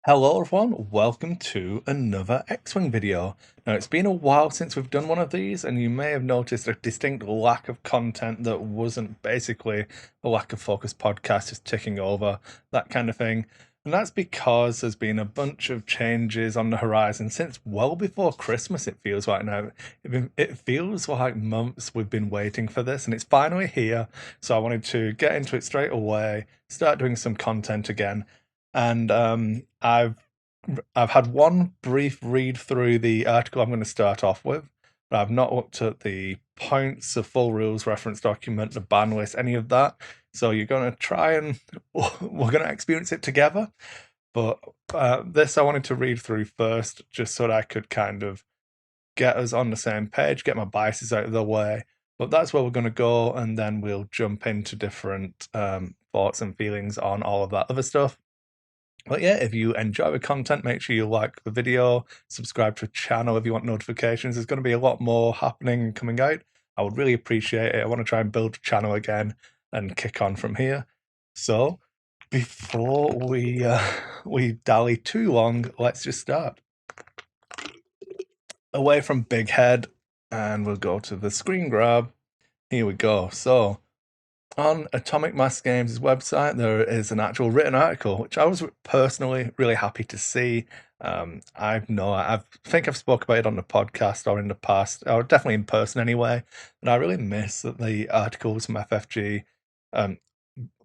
Hello everyone, welcome to another X-Wing video. Now it's been a while since we've done one of these and you may have noticed a distinct lack of content that wasn't basically a lack of focus podcast just ticking over, that kind of thing. And that's because there's been a bunch of changes on the horizon since well before Christmas it feels like now. It feels like months we've been waiting for this and it's finally here. So I wanted to get into it straight away, start doing some content again. And I've had one brief read through the article I'm going to start off with, but I've not looked at the points, the full rules reference document, the ban list, any of that. So you're going to try and we're going to experience it together. But this I wanted to read through first, just so that I could kind of get us on the same page, get my biases out of the way. But that's where we're going to go, and then we'll jump into different thoughts and feelings on all of that other stuff. But yeah, if you enjoy the content, make sure you like the video, subscribe to the channel if you want notifications. There's going to be a lot more happening and coming out. I would really appreciate it. I want to try and build the channel again and kick on from here. So before we dally too long, let's just start. Away from Big Head, and we'll go to the screen grab. Here we go. So on Atomic Mass Games' website, there is an actual written article, which I was personally really happy to see. I think I've spoke about it on the podcast or in the past, or definitely in person anyway. And I really miss that the articles from FFG.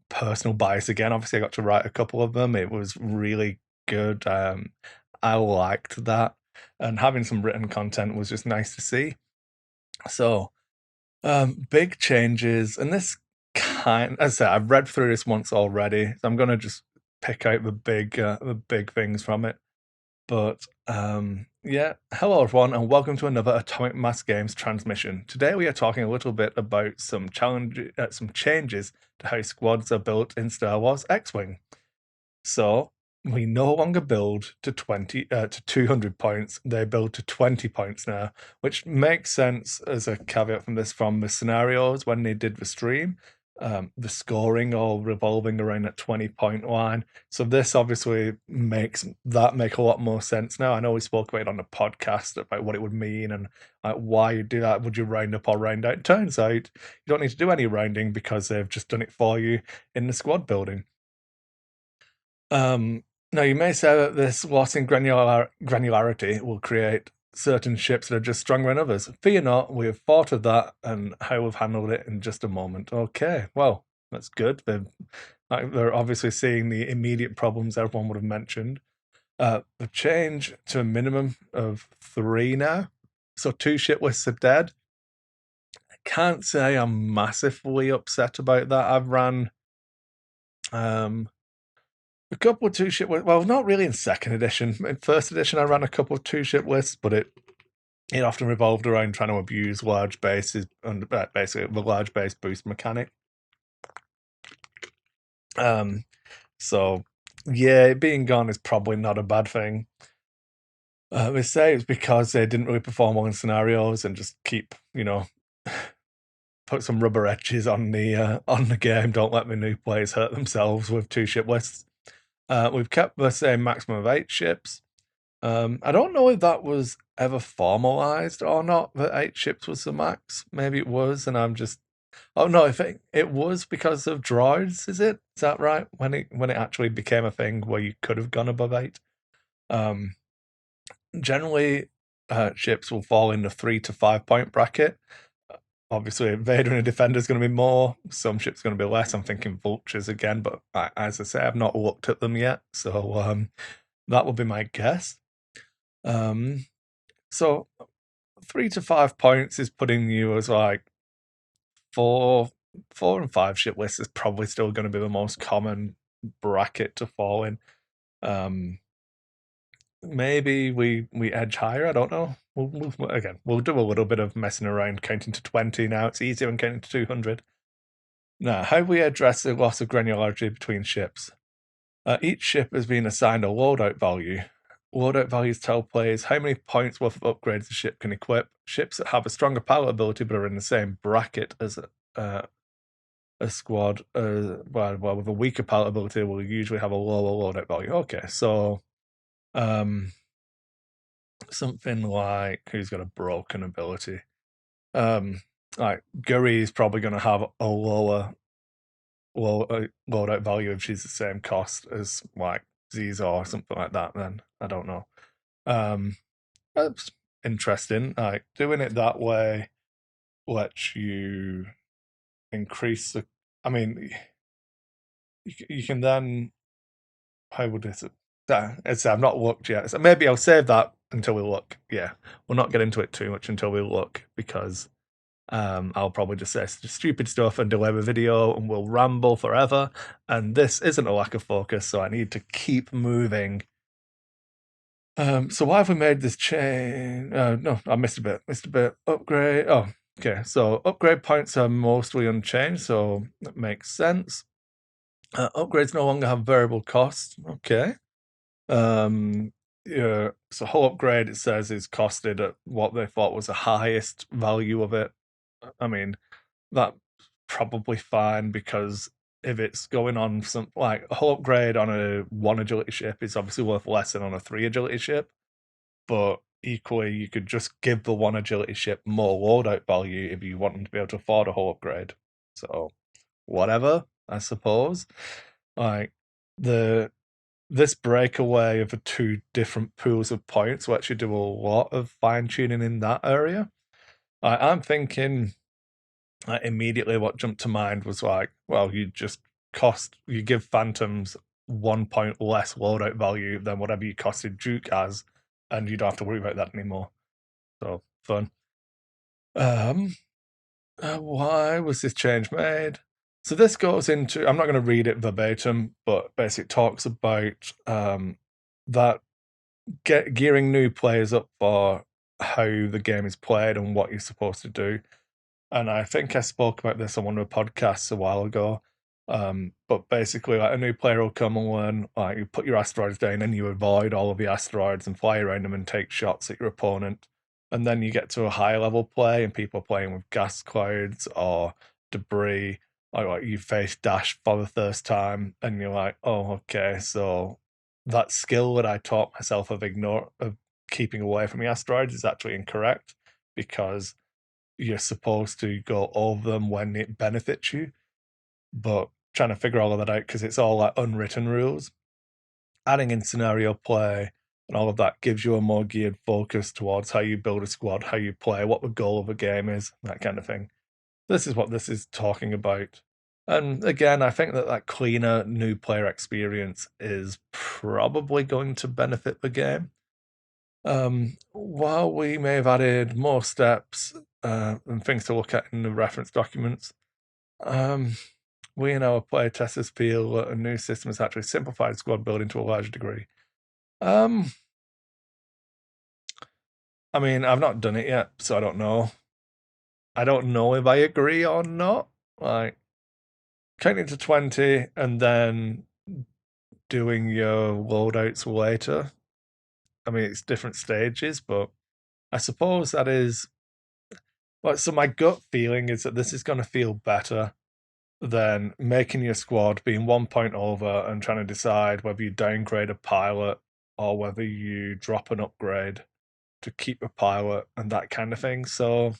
Personal bias again. Obviously, I got to write a couple of them. It was really good. I liked that, and having some written content was just nice to see. So, big changes, and this as I said, I've read through this once already, so I'm gonna just pick out the big things from it. But yeah, hello everyone, and welcome to another Atomic Mass Games transmission. Today we are talking a little bit about some changes to how squads are built in Star Wars X-Wing. So we no longer build to 200 points; they build to 20 points now, which makes sense as a caveat from the scenarios when they did the stream. The scoring all revolving around that 20-point line. So this obviously makes that make a lot more sense now. I know we spoke about it on the podcast about what it would mean and why you do that. Would you round up or round out? It turns out you don't need to do any rounding because they've just done it for you in the squad building. Now, you may say that this loss in granularity will create certain ships that are just stronger than others. Fear not, we have thought of that and how we've handled it in just a moment. Okay, well, that's good. They're obviously seeing the immediate problems everyone would have mentioned. The change to a minimum of 3 now. So 2 ship lists are dead. I can't say I'm massively upset about that. I've ran a couple of 2 ship lists. Well, not really in second edition. In first edition, I ran a couple of 2 ship lists, but it often revolved around trying to abuse large bases and basically the large base boost mechanic. So yeah, it being gone is probably not a bad thing. They say it's because they didn't really perform well in scenarios and just keep, put some rubber edges on the game. Don't let the new players hurt themselves with 2 ship lists. We've kept the same maximum of 8 ships. I don't know if that was ever formalized or not, that 8 ships was the max. Maybe it was, and I'm just... Oh no, I think it was because of droids, is it? Is that right? When it actually became a thing where you could have gone above 8? Generally, ships will fall in the 3 to 5 point bracket. Obviously, Vader and a Defender is going to be more. Some ships going to be less. I'm thinking Vultures again, but as I say, I've not looked at them yet, so that would be my guess. So 3 to 5 points is putting you as like 4 and 5 ship lists is probably still going to be the most common bracket to fall in. Maybe we edge higher. I don't know. We'll do a little bit of messing around, counting to 20 now. It's easier than counting to 200. Now, how we address the loss of granularity between ships? Each ship has been assigned a loadout value. Loadout values tell players how many points worth of upgrades the ship can equip. Ships that have a stronger pilot ability but are in the same bracket as a squad, well, with a weaker pilot ability will usually have a lower loadout value. Okay, so Um, something like who's got a broken ability. Um, like Guri is probably going to have a loadout value if she's the same cost as like Ziza or something like that. Then I don't know. Um, that's interesting. Like doing it that way lets you increase the. I mean, you can then how would this? I've not looked yet. So maybe I'll save that until we look. Yeah, we'll not get into it too much until we look because I'll probably just say stupid stuff and delay the video and we'll ramble forever. And this isn't a lack of focus, so I need to keep moving. So why have we made this change? No, I missed a bit. Missed a bit. Upgrade. Oh, okay. So upgrade points are mostly unchanged, so that makes sense. Upgrades no longer have variable costs. Okay. Yeah, so whole upgrade it says is costed at what they thought was the highest value of it. I mean, that's probably fine because if it's going on some like a whole upgrade on a 1 agility ship is obviously worth less than on a 3 agility ship, but equally you could just give the 1 agility ship more loadout value if you want them to be able to afford a whole upgrade. So whatever, I suppose. Like the this breakaway of the two different pools of points will actually do a lot of fine tuning in that area. I'm thinking immediately what jumped to mind was like, well, you give Phantoms 1 point less loadout value than whatever you costed Duke as, and you don't have to worry about that anymore. So fun. Um, why was this change made? So this goes into. I'm not going to read it verbatim, but basically talks about that gearing new players up for how the game is played and what you're supposed to do. And I think I spoke about this on one of the podcasts a while ago. But basically, like a new player will come and learn, like you put your asteroids down and you avoid all of the asteroids and fly around them and take shots at your opponent. And then you get to a higher level play and people are playing with gas clouds or debris, or like you face dash for the first time and you're like, oh, okay, so that skill that I taught myself of keeping away from the asteroids is actually incorrect because you're supposed to go over them when it benefits you, but trying to figure all of that out because it's all like unwritten rules. Adding in scenario play and all of that gives you a more geared focus towards how you build a squad, how you play, what the goal of a game is, that kind of thing. This is what this is talking about. And again, I think that cleaner new player experience is probably going to benefit the game. While we may have added more steps and things to look at in the reference documents, um, we and our player testers feel that a new system has actually simplified squad building to a large degree. Um, I mean, I've not done it yet, so I don't know. I don't know if I agree or not. Like counting to 20 and then doing your loadouts later. I mean, it's different stages, but I suppose that is. Well, so my gut feeling is that this is going to feel better than making your squad being 1 point over and trying to decide whether you downgrade a pilot or whether you drop an upgrade to keep a pilot and that kind of thing. So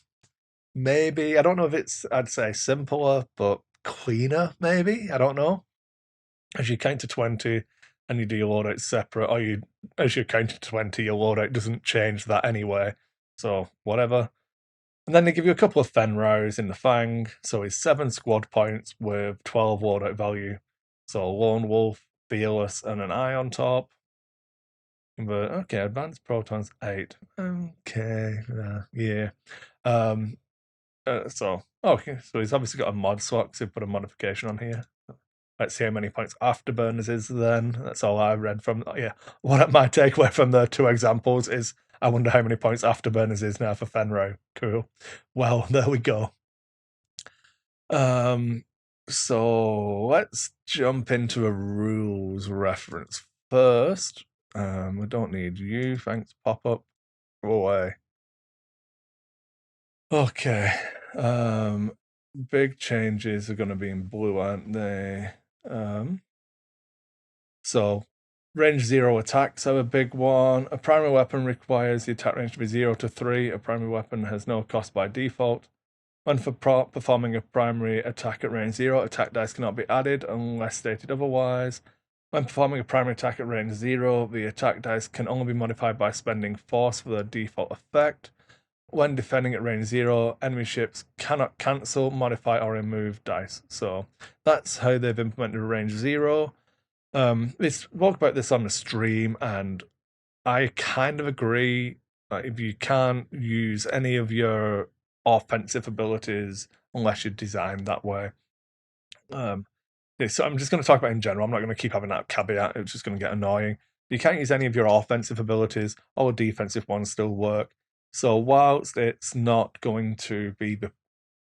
maybe I don't know if it's I'd say simpler but cleaner. Maybe I don't know. As you count to 20 and you do your loadout separate, or you as you count to 20, your loadout doesn't change that anyway. So whatever. And then they give you a couple of Fenrose in the Fang, so it's 7 squad points with 12 loadout value. So Lone Wolf, Fearless, and an Eye on top. But okay, Advanced Protons 8. Okay, yeah. Um, okay, so he's obviously got a mod slot, so he put a modification on here. Let's see how many points Afterburners is then. That's all I read from. Yeah, what my takeaway from the two examples is I wonder how many points Afterburners is now for Fenro. Cool. Well, there we go. Um, so let's jump into a rules reference first. We don't need you. Thanks, pop up. Go away. Okay. Big changes are going to be in blue, aren't they? So Range 0 attacks are a big one. A primary weapon requires the attack range to be 0 to 3. A primary weapon has no cost by default. When performing a primary attack at range 0, attack dice cannot be added unless stated otherwise. When performing a primary attack at range 0, the attack dice can only be modified by spending force for the default effect. When defending at range 0, enemy ships cannot cancel, modify, or remove dice. So that's how they've implemented range 0. We spoke about this on the stream, and I kind of agree. If you can't use any of your offensive abilities unless you're designed that way. So I'm just going to talk about it in general. I'm not going to keep having that caveat. It's just going to get annoying. You can't use any of your offensive abilities. All defensive ones still work. So whilst it's not going to be the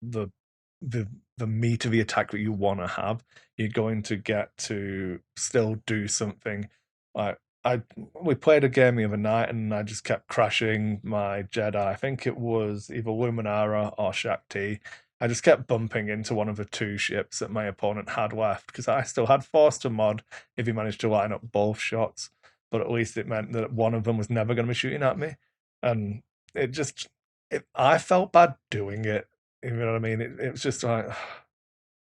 the the meat of the attack that you want to have, you're going to get to still do something. Like we played a game the other night and I just kept crashing my Jedi. I think it was either Luminara or Shakti. I just kept bumping into one of the two ships that my opponent had left because I still had force to mod if he managed to line up both shots. But at least it meant that one of them was never going to be shooting at me, and it just I felt bad doing it. You know what I mean? It was just like,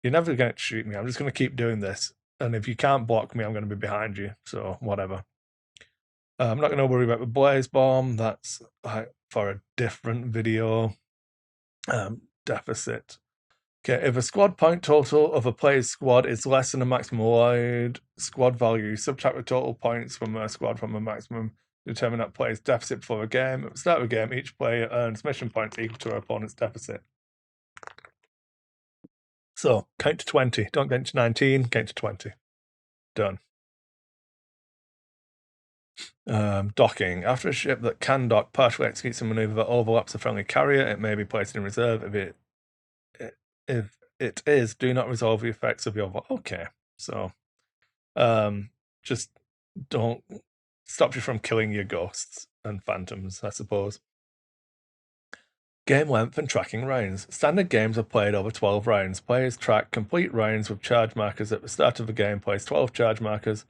you're never going to shoot me. I'm just going to keep doing this. And if you can't block me, I'm going to be behind you. So whatever. I'm not going to worry about the Blaze Bomb. That's like for a different video. Deficit. Okay, if a squad point total of a player's squad is less than a maximum allowed squad value, subtract the total points from a squad from a maximum, determine that player's deficit for a game. At the start of a game, each player earns mission points equal to their opponent's deficit. So count to 20. Don't count to 19, count to 20. Done. Docking. After a ship that can dock partially executes a maneuver that overlaps a friendly carrier, it may be placed in reserve. If it is, do not resolve the effects of your. Okay, so just don't stop you from killing your ghosts and phantoms, I suppose. Game length and tracking rounds. Standard games are played over 12 rounds. Players track complete rounds with charge markers at the start of the game. Place 12 charge markers.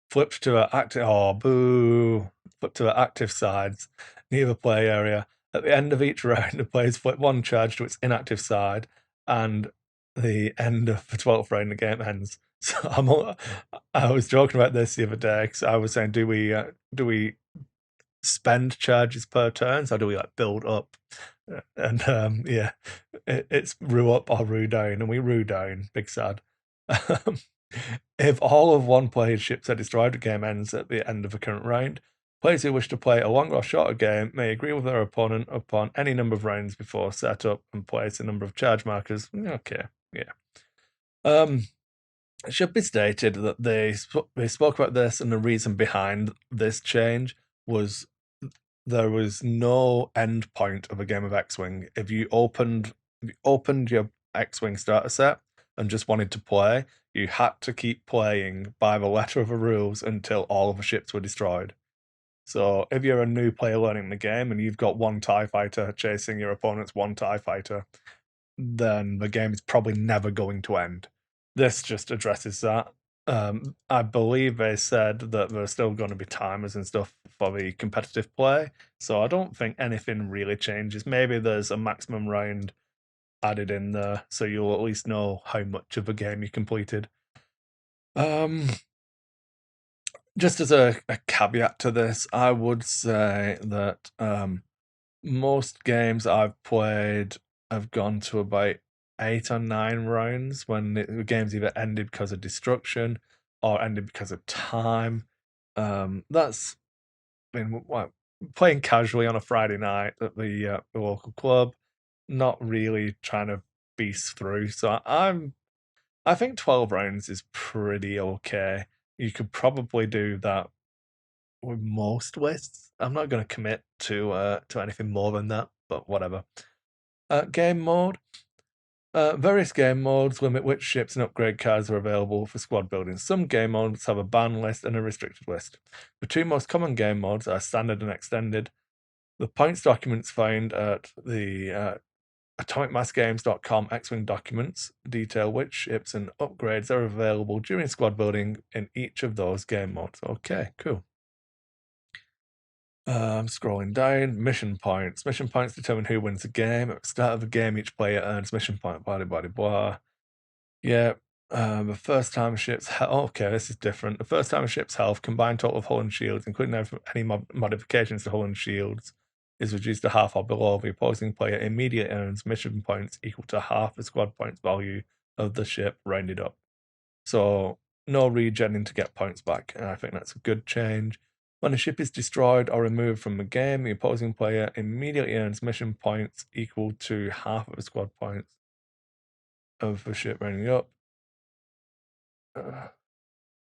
Flipped to an active. Oh, boo! Flip to the active sides near the play area. At the end of each round, the players flip one charge to its inactive side, and the end of the 12th round, the game ends. So I was joking about this the other day because I was saying, do we spend charges per turn? So do we like build up? And yeah, it's rue up or rue down, and we rue down. Big sad. If all of one player's ships are destroyed, the game ends at the end of the current round. Players who wish to play a longer or shorter game may agree with their opponent upon any number of rounds before setup and place a number of charge markers. Okay, yeah. It should be stated that they spoke about this, and the reason behind this change was there was no end point of a game of X-Wing. If you opened your X-Wing starter set and just wanted to play, you had to keep playing by the letter of the rules until all of the ships were destroyed. So if you're a new player learning the game and you've got one TIE fighter chasing your opponent's one TIE fighter, then the game is probably never going to end. This just addresses that. I believe they said that there's still going to be timers and stuff for the competitive play, so I don't think anything really changes. Maybe there's a maximum round added in there, so you'll at least know how much of a game you completed. Just as a caveat to this, I would say that most games I've played have gone to about 8 or 9 rounds when the game's either ended because of destruction or ended because of time. That's been playing casually on a Friday night at the local club, not really trying to beast through. So I think 12 rounds is pretty okay. You could probably do that with most lists. I'm not going to commit to anything more than that, but whatever. Game mode. Various game modes limit which ships and upgrade cards are available for squad building. Some game modes have a ban list and a restricted list. The two most common game modes are standard and extended. The points documents found at the atomicmassgames.com X-Wing documents detail which ships and upgrades are available during squad building in each of those game modes. Okay, cool. Scrolling down, mission points. Mission points determine who wins the game. At the start of the game, each player earns mission point, blah, blah, blah, blah. Yeah, the first time ship's health. Okay, this is different. The first time ship's health, combined total of hull and shields, including any modifications to hull and shields, is reduced to half or below. The opposing player immediately earns mission points equal to half the squad points value of the ship rounded up. So no regenning to get points back, and I think that's a good change. When a ship is destroyed or removed from the game, the opposing player immediately earns mission points equal to half of the squad points of the ship rounding up.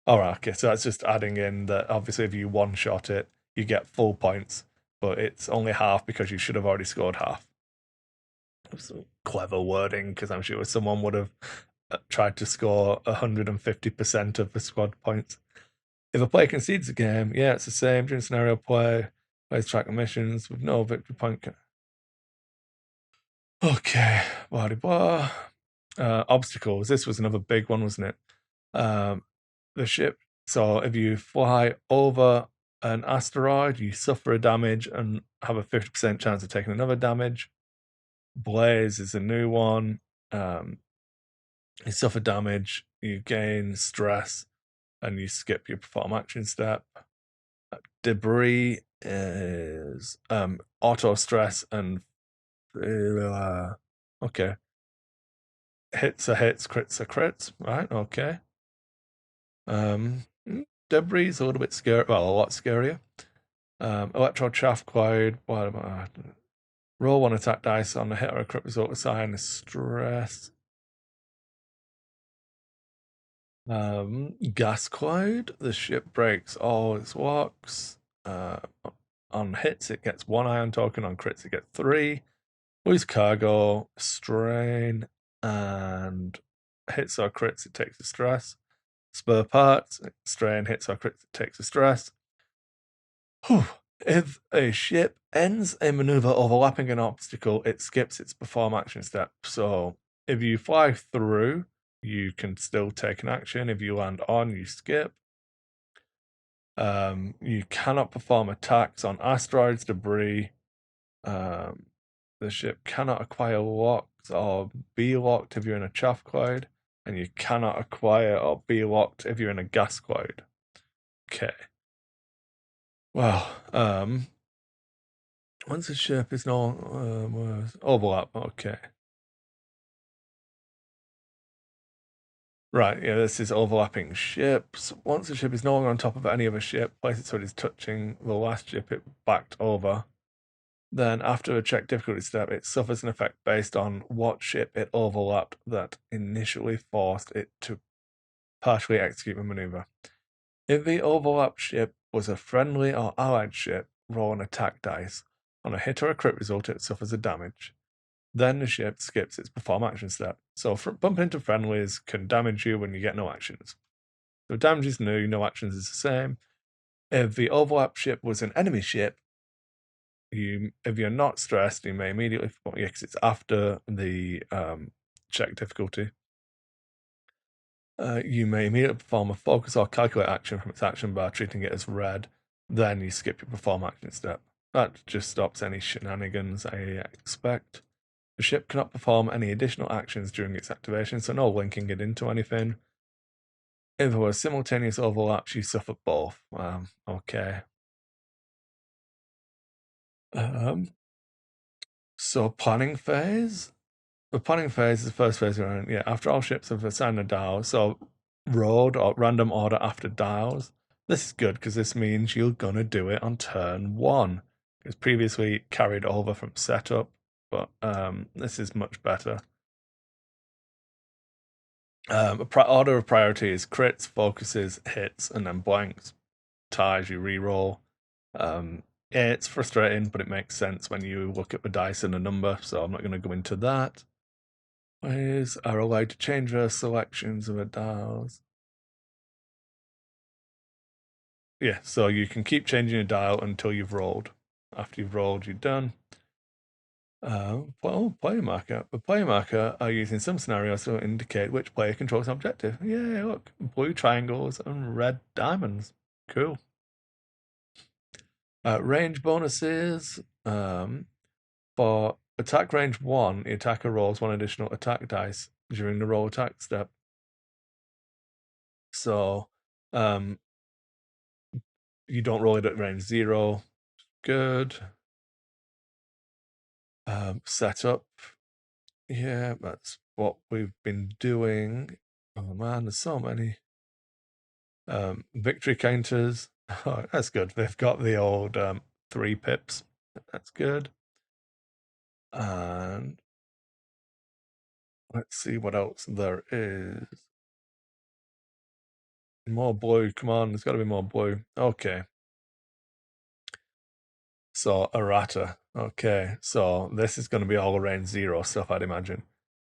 All right, okay, so that's just adding in that obviously if you one-shot it, you get full points, but it's only half because you should have already scored half. Some clever wording, because I'm sure someone would have tried to score 150% of the squad points. If a player concedes a game, yeah, it's the same during scenario play, plays track missions with no victory point. Okay, blah, blah, blah. Obstacles. This was another big one, wasn't it? The ship. So if you fly over an asteroid, you suffer a damage and have a 50% chance of taking another damage. Blaze is a new one. You suffer damage, you gain stress, and you skip your perform action step. Debris is auto stress and okay. Hits are hits, crits are crits, right? Okay. Debris is a little bit scary. Well, a lot scarier. Electro chaff cloud. What am I? Roll one attack dice on a hit or a crit result assign stress. Gas cloud. The ship breaks all its locks. On hits, it gets 1 ion token. On crits, it gets 3. Lose cargo, strain, and hits or crits, it takes a stress. Spare parts, strain, hits or crits, it takes a stress. Whew. If a ship ends a maneuver overlapping an obstacle, it skips its perform action step. So if you fly through, you can still take an action. If you land on, you skip. You cannot perform attacks on asteroids, debris. The ship cannot acquire locks or be locked if you're in a chaff cloud, and you cannot acquire or be locked if you're in a gas cloud. Okay. Well, once a ship is no overlap, okay. Right, yeah, this is overlapping ships. Once a ship is no longer on top of any other ship, place it so it is touching the last ship it backed over. Then, after a check difficulty step, it suffers an effect based on what ship it overlapped that initially forced it to partially execute the maneuver. If the overlapped ship was a friendly or allied ship, roll an attack dice. On a hit or a crit result, it suffers a damage. Then the ship skips its perform action step. So bumping into friendlies can damage you when you get no actions. So damage is new, no actions is the same. If the overlap ship was an enemy ship, if you're not stressed, you may immediately because it's after the check difficulty. You may immediately perform a focus or calculate action from its action bar, treating it as red. Then you skip your perform action step. That just stops any shenanigans I expect. The ship cannot perform any additional actions during its activation, so no linking it into anything. If there were simultaneous overlaps, you suffer both. Okay. So planning phase. The planning phase is the first phase around. Yeah, after all ships have assigned a dial, so road or random order after dials. This is good because this means you're gonna do it on turn 1. Because previously carried over from setup, but this is much better. Order of priority is crits, focuses, hits, and then blanks. Ties, you re-roll. Yeah, it's frustrating, but it makes sense when you look at the dice and a number, so I'm not going to go into that. Players are allowed to change their selections of the dials. Yeah, so you can keep changing your dial until you've rolled. After you've rolled, you're done. Player marker. The player marker are used in some scenarios to indicate which player controls an objective. Yeah, look, blue triangles and red diamonds. Cool. Range bonuses. For attack range 1, the attacker rolls one additional attack dice during the roll attack step. So, you don't roll it at range 0. Good. Setup. Yeah, that's what we've been doing. Oh man, there's so many. Victory counters. Oh, that's good. They've got the old 3 pips. That's good. And let's see what else there is. More blue. Come on, there's got to be more blue. Okay. So, Errata. Okay, so this is going to be all range 0 stuff, I'd imagine.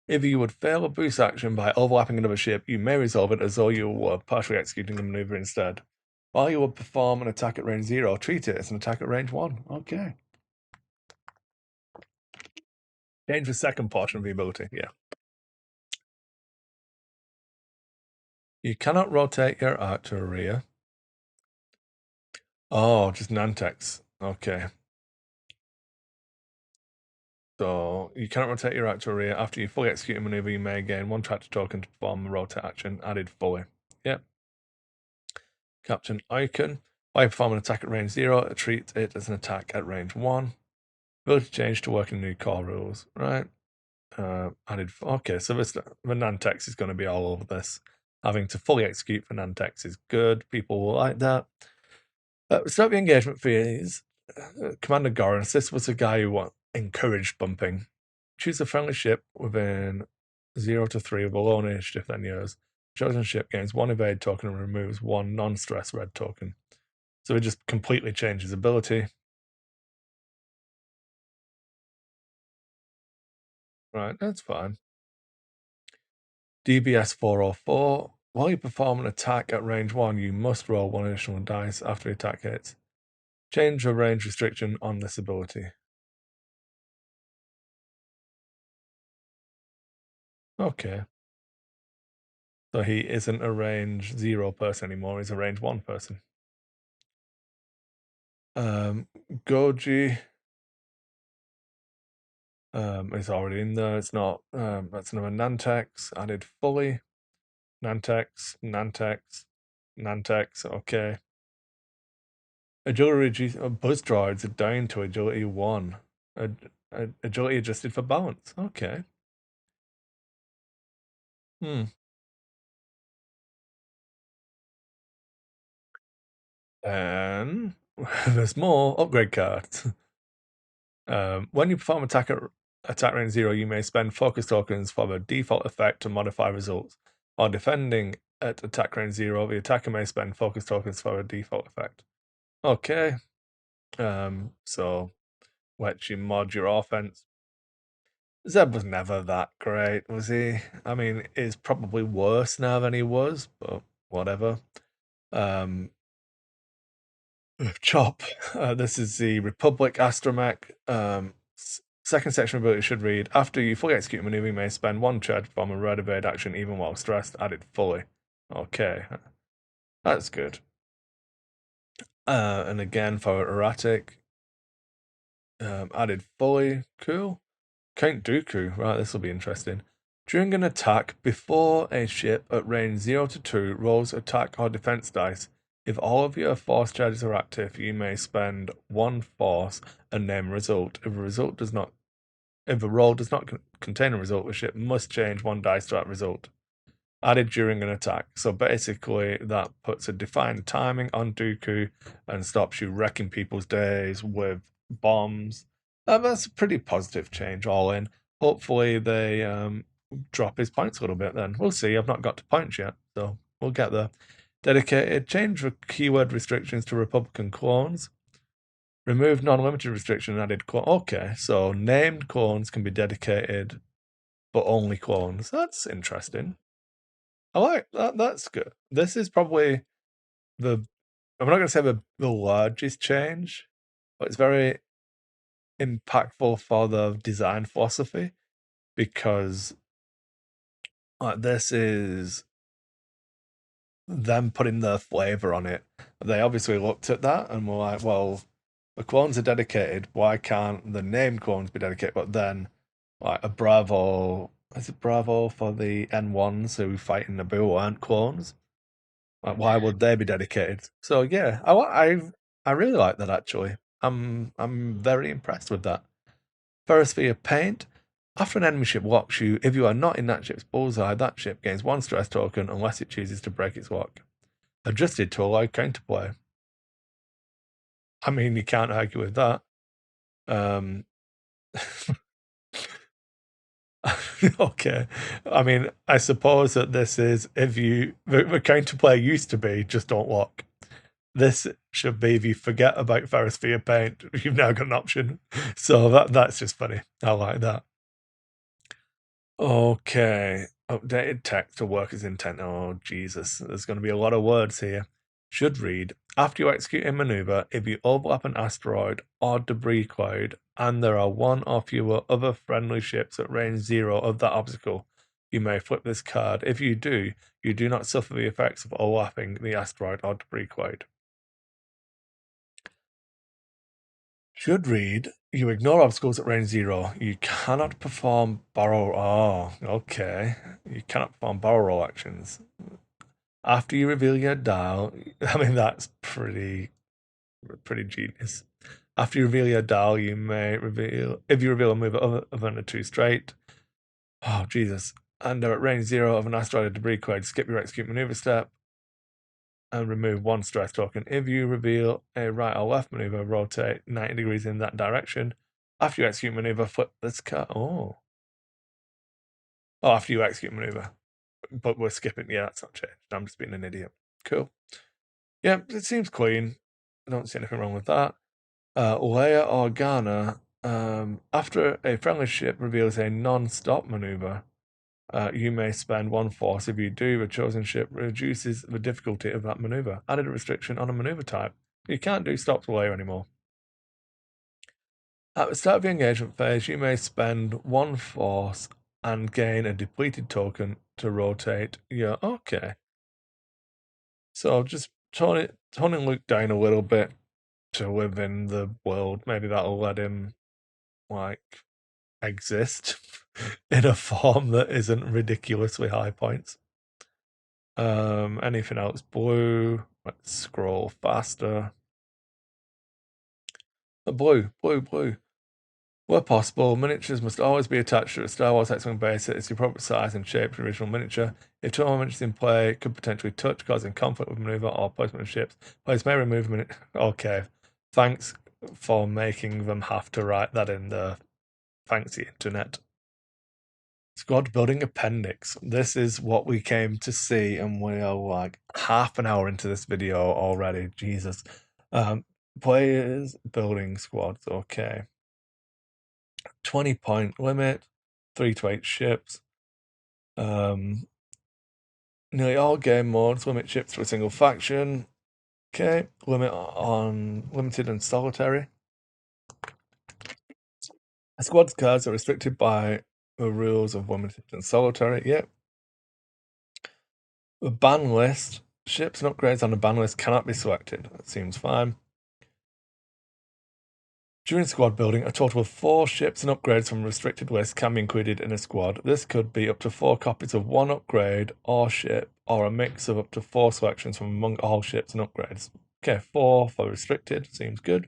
If you would fail a boost action by overlapping another ship, you may resolve it as though you were partially executing the maneuver instead. While you would perform an attack at range 0, treat it as an attack at range 1. Okay. Change the second portion of the ability, yeah. You cannot rotate your arc to a rear. Oh, just Nantex. Okay. So you cannot rotate your arc to a rear. After you fully execute a maneuver, you may gain 1 tractor token to perform a rotate action added fully. Yep. Captain Icon. By performing an attack at range 0, treat it as an attack at range 1. Ability change to work in new core rules. Right. Added. Okay, so the Nantex is going to be all over this. Having to fully execute for Nantex is good. People will like that. Start the engagement phase. Commander Goran. This was a guy who encouraged bumping. Choose a friendly ship within 0 to 3 of a low initiative, then yours. Chosen ship gains 1 evade token and removes 1 non-stress red token. So it just completely changes ability. Right, that's fine. DBS 404. While you perform an attack at range 1, you must roll 1 additional dice after the attack hits. Change the range restriction on this ability. Okay. So he isn't a range 0 person anymore, he's a range 1 person. Goji is already in there. It's not. That's another Nantex added fully. Nantex, Nantex, Nantex. Okay. Agility buzz droids are down to agility 1. Agility adjusted for balance. Okay. And there's more upgrade cards. When you perform attack range 0, you may spend focus tokens for the default effect to modify results. While defending at attack range 0, the attacker may spend focus tokens for a default effect. Okay. So let you mod your offense. Zeb was never that great, was he? I mean, he's probably worse now than he was, but whatever. Chop. This is the Republic Astromech. Second section of it should read: after you fully execute a maneuver, you may spend 1 charge to perform a red evade action even while stressed. Added fully. Okay, that's good. And again for erratic, added fully. Cool. Count Dooku. Right, this will be interesting. During an attack, before a ship at range 0 to 2 rolls attack or defense dice, if all of your force charges are active, you may spend 1 force and name a result. If a roll does not contain a result, the ship must change 1 dice to that result. Added during an attack. So basically, that puts a defined timing on Dooku and stops you wrecking people's days with bombs. That's a pretty positive change, all in. Hopefully, they drop his points a little bit then. We'll see. I've not got to points yet, so we'll get there. Dedicated. Change the keyword restrictions to Republican clones. Remove non-limited restriction and added clone. Okay, so named clones can be dedicated, but only clones. That's interesting. I like that. That's good. This is probably I'm not going to say the largest change, but it's very impactful for the design philosophy because this is them putting their flavor on it. They obviously looked at that and were like, well, the clones are dedicated. Why can't the named clones be dedicated? But then, like a Bravo, is it Bravo for the N1s who fight in Naboo aren't clones? Like, why would they be dedicated? So yeah, I really like that actually. I'm very impressed with that. Ferrosphere paint. After an enemy ship locks you, if you are not in that ship's bullseye, that ship gains one stress token unless it chooses to break its lock. Adjusted to allow counterplay. I mean, you can't argue with that. Okay. I mean, I suppose that this is if you the counterplay used to be just don't lock. This should be if you forget about Ferrosphere paint, you've now got an option. So that's just funny. I like that. Okay. Updated text to worker's intent. Oh, Jesus. There's going to be a lot of words here. Should read after you execute a maneuver, if you overlap an asteroid or debris cloud and there are one or fewer other friendly ships at range 0 of that obstacle, you may flip this card. If you do not suffer the effects of overlapping the asteroid or debris cloud. Should read, you ignore obstacles at range 0. You cannot perform barrel. Oh, okay. You cannot perform barrel roll actions. After you reveal your dial, I mean, that's pretty genius. After you reveal your dial, you may reveal, if you reveal a move other than a 2 straight. Oh, Jesus. And at range 0 of an asteroid or debris cloud, skip your execute maneuver step and remove one stress token. If you reveal a right or left maneuver, rotate 90 degrees in that direction. After you execute maneuver, flip this card. Oh, after you execute maneuver. But we're skipping. Yeah, that's not changed. I'm just being an idiot. Cool. Yeah, it seems clean. I don't see anything wrong with that. Leia Organa. After a friendly ship reveals a non-stop maneuver, you may spend one force. If you do, the chosen ship reduces the difficulty of that maneuver. Added a restriction on a maneuver type. You can't do stop to layer anymore. At the start of the engagement phase, you may spend one force and gain a depleted token to rotate your. Okay. So just toning Luke down a little bit to live in the world. Maybe that'll let him, like, exist in a form that isn't ridiculously high points. Anything else? Blue. Let's scroll faster. Blue. Where possible, miniatures must always be attached to a Star Wars X-Wing base at its appropriate size and shape to the original miniature. If two more miniatures in play, it could potentially touch, causing conflict with maneuver or placement of ships. Players may remove Okay, thanks for making them have to write that in the fancy internet. Squad building appendix. This is what we came to see, and we are like half an hour into this video already. Jesus. Players building squads. Okay. 20-point limit, 3 to 8 ships. Nearly all game modes limit ships to a single faction. Okay, limit on limited and solitary. Squad cards are restricted by the rules of limited and solitary. Yep. The ban list. Ships and upgrades on the ban list cannot be selected. That seems fine. During squad building, a total of 4 ships and upgrades from a restricted list can be included in a squad. This could be up to 4 copies of one upgrade or ship, or a mix of up to 4 selections from among all ships and upgrades. Okay, 4 for restricted, seems good.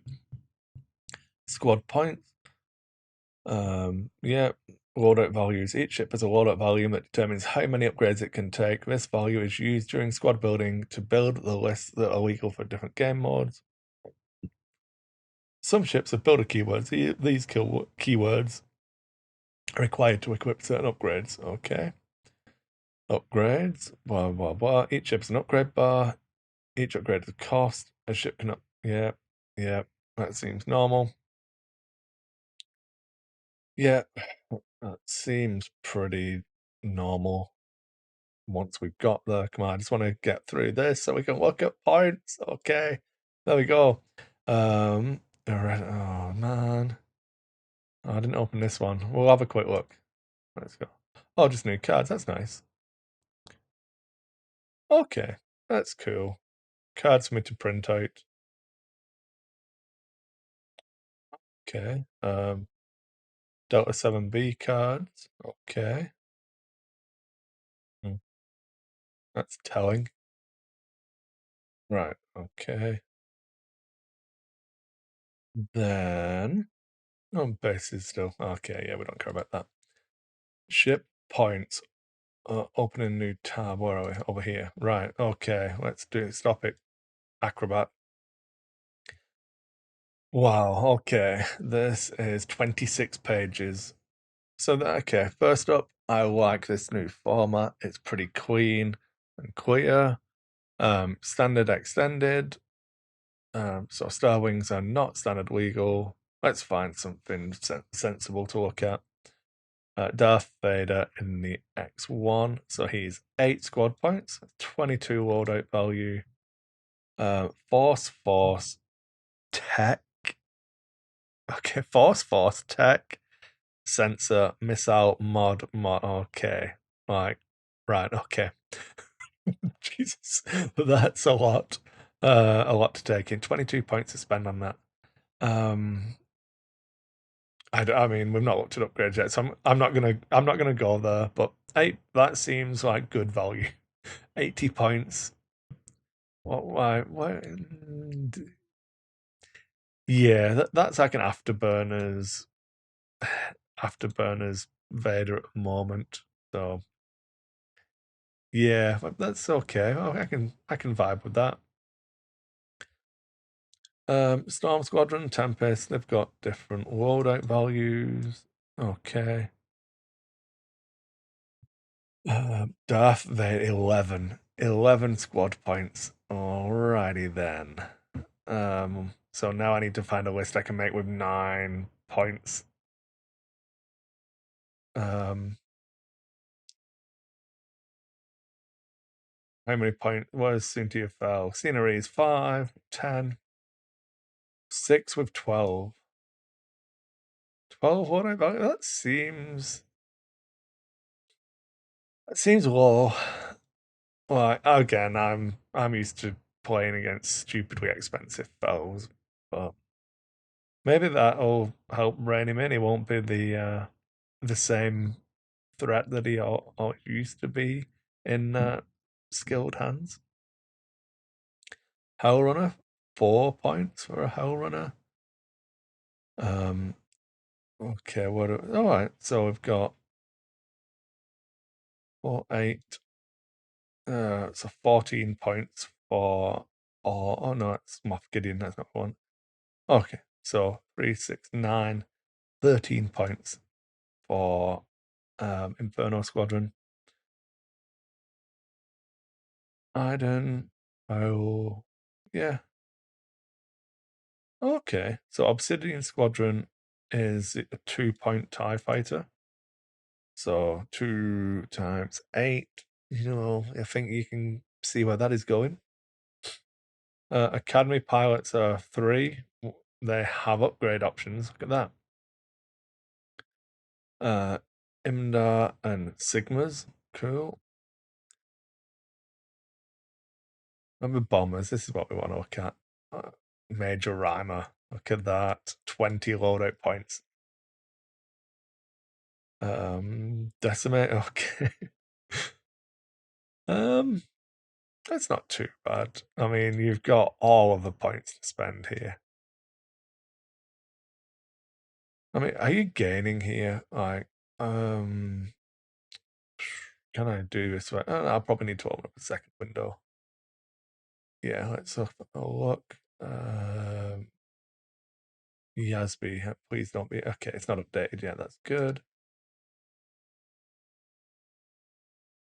Squad points. Yeah, loadout values. Each ship has a loadout value that determines how many upgrades it can take. This value is used during squad building to build the lists that are legal for different game modes. Some ships have builder keywords. These keywords are required to equip certain upgrades. Okay. Upgrades. Blah, blah, blah. Each ship's an upgrade bar. Each upgrade is a cost. A ship can... Yeah. That seems normal. Yeah. That seems pretty normal. Once we've got there. Come on, I just want to get through this so we can look at points. Okay. There we go. Oh, man. I didn't open this one. We'll have a quick look. Let's go. Oh, just new cards. That's nice. Okay, that's cool. Cards for me to print out. Okay. Delta 7B cards. Okay. Hmm, that's telling. Right. Okay. Then, oh, bases still. Okay, yeah, we don't care about that. Ship points. Opening new tab. Where are we? Over here. Right. Okay. Let's do it. Stop it. Acrobat. Wow. Okay. This is 26 pages. So, okay. First up, I like this new format. It's pretty clean and clear. Standard extended. So Star Wings are not standard legal. Let's find something sensible to look at. Darth Vader in the X1. So he's 8 squad points, 22 loadout value. Force, Tech. Okay, Force, Tech, Sensor, Missile, Mod. Okay. Like, right, okay. Jesus, that's a lot. A lot to take in. 22 points to spend on that. I mean, we've not looked at upgrades yet, so I'm not gonna go there. But that seems like good value. 80 points. What? Why? Why? Yeah, that's like an afterburners Vader at the moment. So yeah, but that's okay. Oh, I can vibe with that. Storm Squadron, Tempest, they've got different loadout values. Okay. Darth Vader 11 squad points. Alrighty then. So now I need to find a list I can make with 9 points. How many points was Cynthia fell? Scenery is 5, 10, 6 with 12. 12 loadout value? That seems low. Well, again, I'm used to playing against stupidly expensive foes, but maybe that'll help rein him in. He won't be the same threat that he used to be in skilled hands. Hell Runner, 4 points for a Hell Runner. Okay, all right. So we've got 4, 8. So 14 points for. Oh no, it's Moff Gideon. That's not one. Okay, so 3, 6, 9, 13 points for Inferno Squadron. Iden. Oh, yeah. Okay, so Obsidian Squadron is a 2-point TIE fighter. So 2 times 8. I think you can see where that is going. Academy pilots are 3. They have upgrade options. Look at that. Imdar and Sigmas. Cool. Remember bombers. This is what we want to look at. Major Rhymer. Look at that. 20 loadout points. Decimate. Okay. That's not too bad. I mean, you've got all of the points to spend here. I mean, are you gaining here? Like, can I do this? I'll probably need to open up a second window. Yeah, let's have a look. Yasby, please don't be. Okay, it's not updated yet. That's good.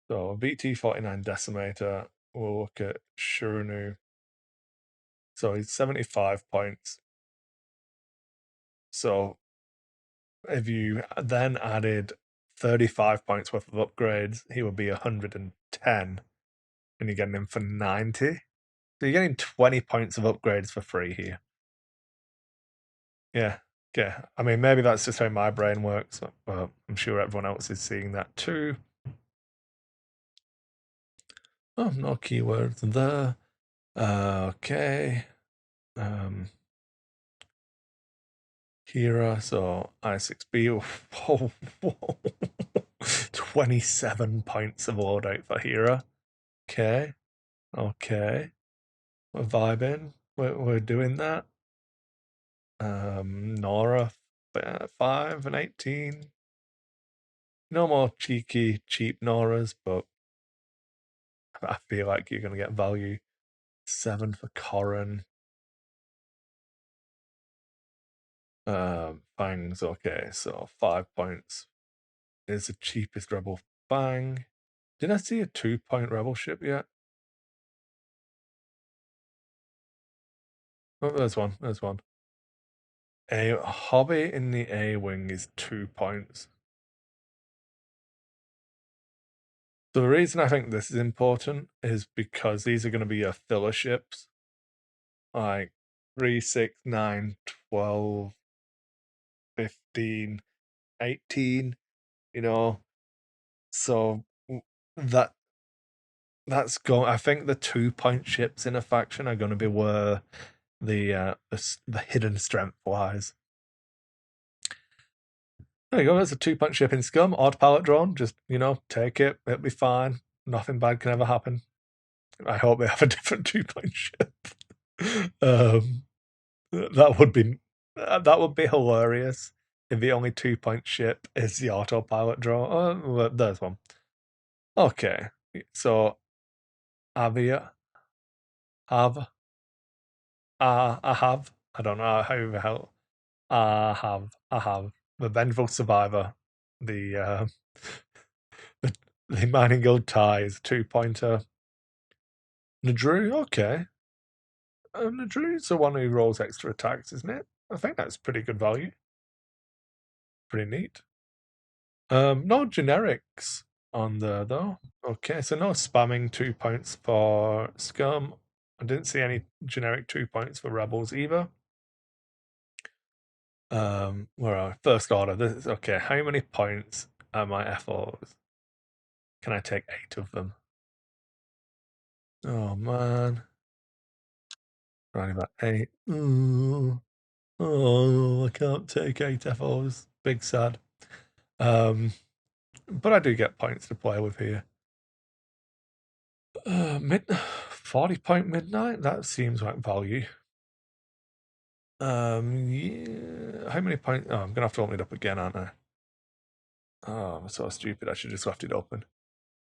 So VT49 Decimator. We'll look at Shurunu. So he's 75 points. So if you then added 35 points worth of upgrades, he would be 110. And you're getting him for 90. So you're getting 20 points of upgrades for free here. Yeah. Yeah, I mean, maybe that's just how my brain works, but I'm sure everyone else is seeing that too. Oh, no keywords there. Okay. Hera, so I6B. Oh, 27 points of loadout for Hera. Okay. Okay. We're vibing. We're doing that. Nora, 5 and 18. No more cheeky, cheap Noras, but I feel like you're going to get value. 7 for Corrin. Fangs, okay, so 5 points is the cheapest Rebel Fang. Did I see a 2-point Rebel ship yet? Oh, there's one. There's one. A hobby in the A wing is 2 points. So the reason I think this is important is because these are going to be your filler ships. Like 3, 6, 9, 12, 15, 18, you know. So that that's going. I think the 2-point ships in a faction are going to be where the hidden strength lies. There you go. There's a 2-point ship in Scum. Odd pallet drone. Just take it. It'll be fine. Nothing bad can ever happen. I hope they have a different 2-point ship. um, that would be hilarious if the only 2-point ship is the autopilot drone. Oh, well, there's one. Okay, so Avia, have, I have. I don't know how the hell. I have the Vengeful Survivor, the the, the Mining Guild ties 2-pointer. Nadru, okay. Nadru's the one who rolls extra attacks, isn't it? I think that's pretty good value. Pretty neat. No generics on there though. Okay, so no spamming 2 points for Scum. I didn't see any generic 2 points for Rebels either. Where are we? First order. This is okay. How many points are my FOs? Can I take 8 of them? Oh man. Right about 8. Oh, I can't take 8 FOs. Big sad. But I do get points to play with here. 40-point midnight. That seems like value. Yeah. How many points? Oh, I'm gonna have to open it up again, aren't I? Oh, I'm so stupid. I should just left it open.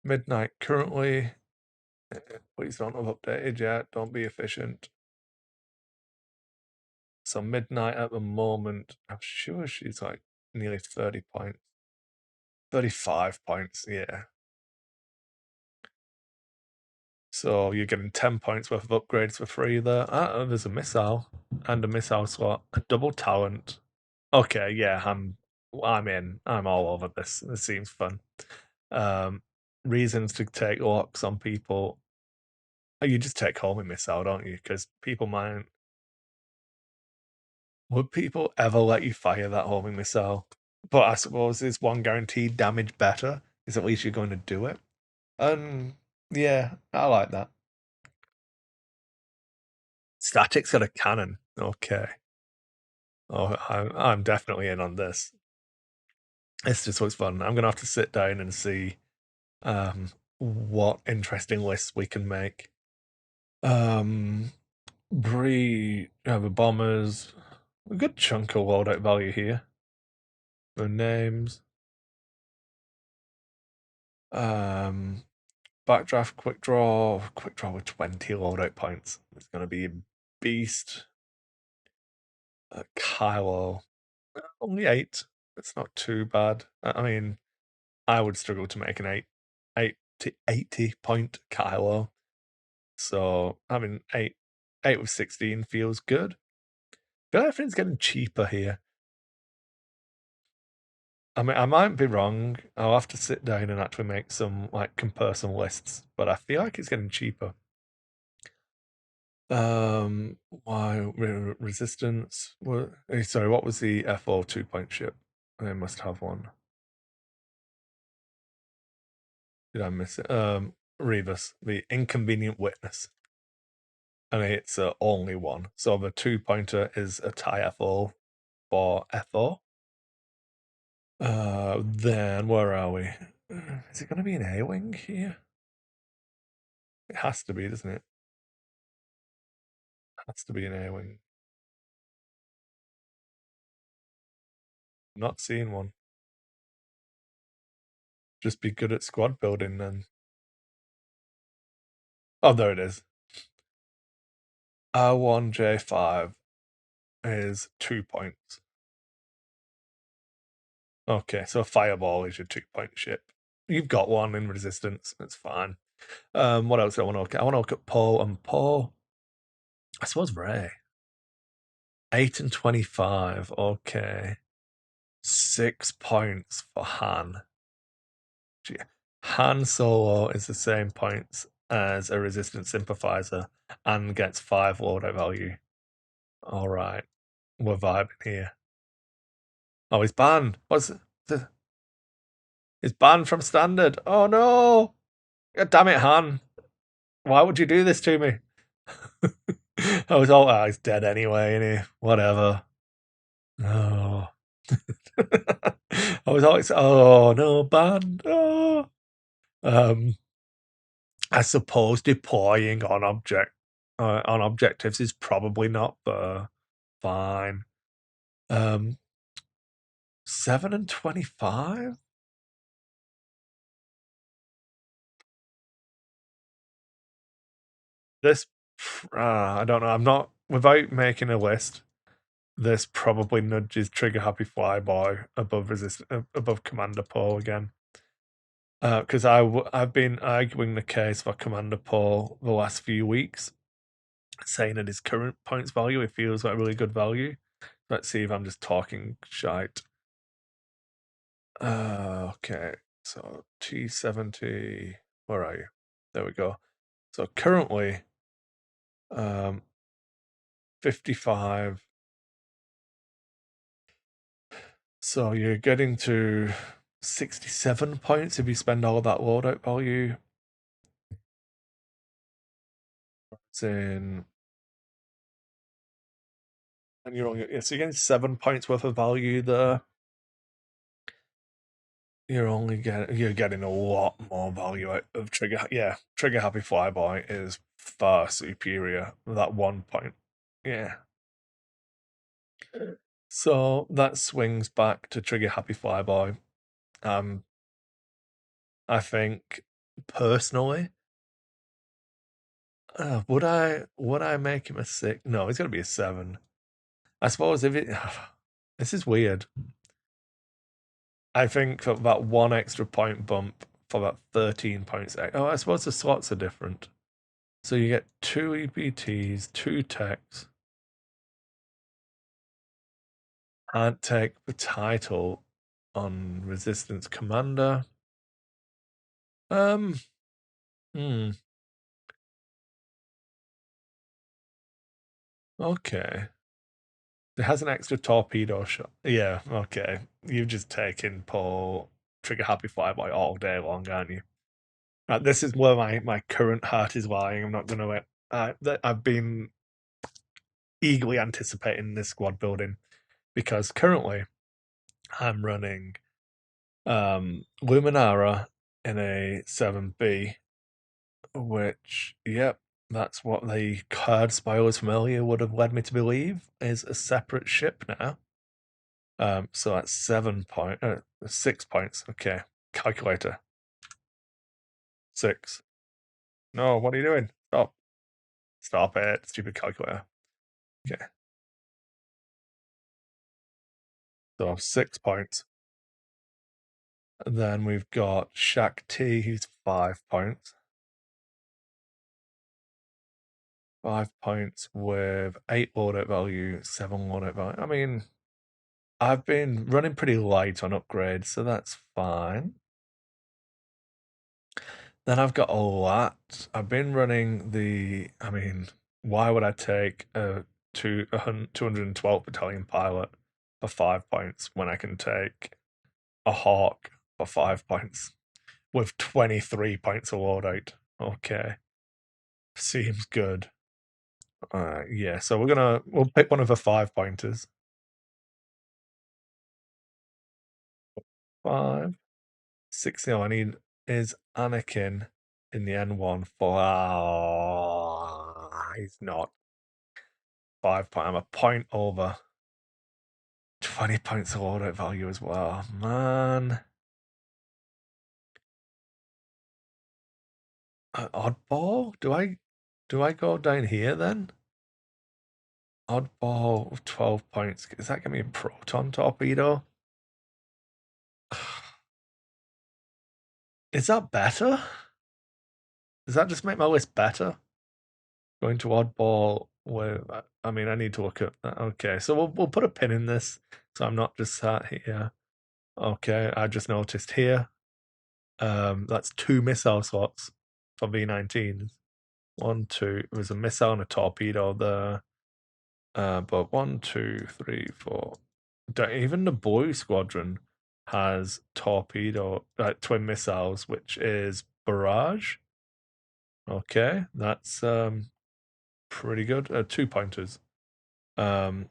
Midnight currently. Please don't have updated yet. Don't be efficient. So midnight at the moment. I'm sure she's like nearly 30 points. 35 points. Yeah. So you're getting 10 points worth of upgrades for free there. There's a missile and a missile slot, a double talent. Okay, yeah, I'm in. I'm all over this. This seems fun. Reasons to take locks on people. Oh, you just take homing missile, don't you? Because people might. Would people ever let you fire that homing missile? But I suppose is one guaranteed damage better? Is at least you're going to do it. Yeah, I like that. Static's got a cannon. Okay. Oh, I'm definitely in on this. This just looks fun. I'm gonna have to sit down and see what interesting lists we can make. Bree, the bombers, a good chunk of loadout value here. The names. Backdraft, quick draw with 20 loadout points. It's gonna be a beast. Kylo, only 8. It's not too bad. I mean, I would struggle to make an 8 to 80-point Kylo. So having 8 with 16 feels good. But everything's getting cheaper here. I mean, I might be wrong. I'll have to sit down and actually make some compare some lists. But I feel like it's getting cheaper. Why resistance? Sorry, what was the FO 2-point ship? They must have one. Did I miss it? Rebus, the inconvenient witness. And it's only one. So the 2-pointer is a tie FO for FO. Then where are we? Is it going to be an A-wing here? It has to be, doesn't it? Has to be an A-wing. Not seeing one. Just be good at squad building then. Oh, there it is. R1J5 is 2 points. Okay, so Fireball is your 2-point ship. You've got one in resistance. That's fine. What else do I want to look at? I want to look at Poe and Poe. I suppose Ray. 8 and 25. Okay. 6 points for Han. Gee, Han Solo is the same points as a resistance sympathizer and gets 5 loadout value. All right. We're vibing here. Oh, he's banned. What's the? He's banned from standard. Oh no! God damn it, Han! Why would you do this to me? I was all, he's dead anyway, isn't he? Whatever. Oh. I was always, oh no, banned. Oh. I suppose deploying on objectives is probably not fine. 7 and 25. This, I don't know. I'm not, without making a list. This probably nudges Trigger Happy Flyboy above Commander Poe again. Because I've been arguing the case for Commander Poe the last few weeks, saying at his current points value, it feels like really good value. Let's see if I'm just talking shite. Okay, so T70, where are you? There we go. So currently, 55. So you're getting to 67 points if you spend all that loadout value. It's in, and you're getting 7 points worth of value there. You're getting a lot more value out of Trigger. Yeah, Trigger Happy Flyboy is far superior. That 1 point. Yeah. So that swings back to Trigger Happy Flyboy. I think personally, would I make him a 6? No, he's gonna be a 7. I suppose if it. This is weird. I think for that 1 extra point bump for that 13 points. Oh, I suppose the slots are different. So you get 2 EPTs, 2 techs. Can't take the title on Resistance Commander. Okay. It has an extra torpedo shot. Yeah, okay. You've just taken Paul Trigger Happy Flyboy all day long, aren't you? This is where my current heart is lying. I'm not going to. I've been eagerly anticipating this squad building because currently I'm running Luminara in a 7B, which, yep, that's what the card spoilers from earlier would have led me to believe is a separate ship now. So that's 6 points. Okay, calculator. 6. No, what are you doing? Stop. Stop it, stupid calculator. Okay. So 6 points. And then we've got Shaq T, who's 5 points. 5 points with 8 loadout value, 7 loadout value. I mean, I've been running pretty light on upgrades, so that's fine. Then I've got a lot. I've been running Why would I take a 212 battalion pilot for 5 points when I can take a Hawk for 5 points with 23 points of loadout? Okay, seems good. Yeah, so we'll pick one of the 5 pointers. 5, 6. I need is Anakin in the N1 for. He's not 5 point. I'm a point over. 20 points of loadout value as well. Man. Oddball? Do I go down here then? Oddball of 12 points. Does that give me a proton torpedo? Is that better? Does that just make my list better? Going to oddball with I mean I need to look at that. Okay, so we'll put a pin in this so I'm not just sat here. Okay, I just noticed here. That's 2 missile slots for V19s. 1, 2. There's a missile and a torpedo there. But 1, 2, 3, 4. Even the blue squadron has torpedo twin missiles, which is barrage. Okay, that's pretty good. 2 pointers. Um,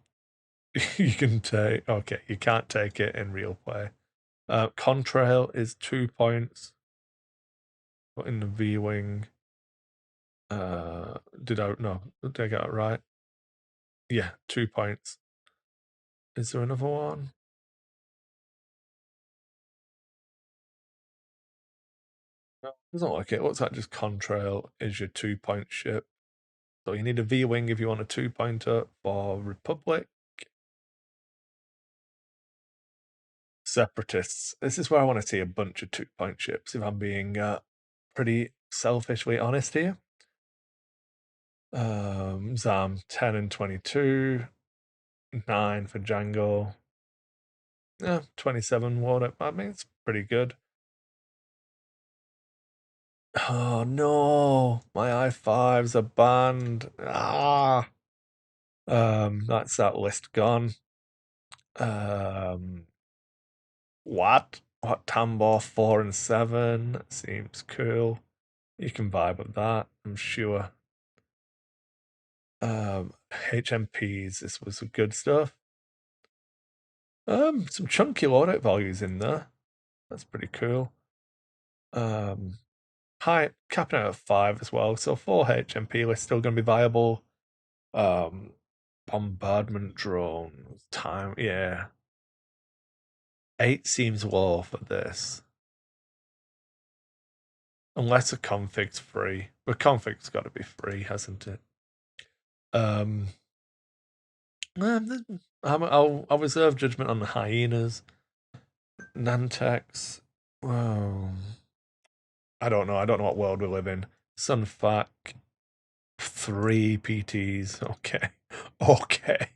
you can take. Okay, you can't take it in real play. Contrail is 2 points. But in the V wing, did I no? Did I get it right? Yeah, 2 points. Is there another one? No, doesn't like it. It looks like just Contrail is your 2 point ship. So you need a V wing if you want a 2 pointer for Republic. Separatists. This is where I want to see a bunch of 2 point ships, if I'm being pretty selfishly honest here. Zam 10 and 22, 9 for Django. Yeah, 27 water. I mean, it's pretty good. Oh no, my i5s are banned. That's that list gone. What Tambor 4 and 7 seems cool. You can vibe with that, I'm sure. HMPs, this was some good stuff. Some chunky loadout values in there. That's pretty cool. High capping out at 5 as well. So 4 HMP list still gonna be viable. Bombardment drones. Time, yeah. 8 seems low for this. Unless a config's free. But config's gotta be free, hasn't it? I'll reserve judgment on the hyenas. Nantex. Well, I don't know. I don't know what world we live in. Sunfac. 3 PTs. Okay. Okay.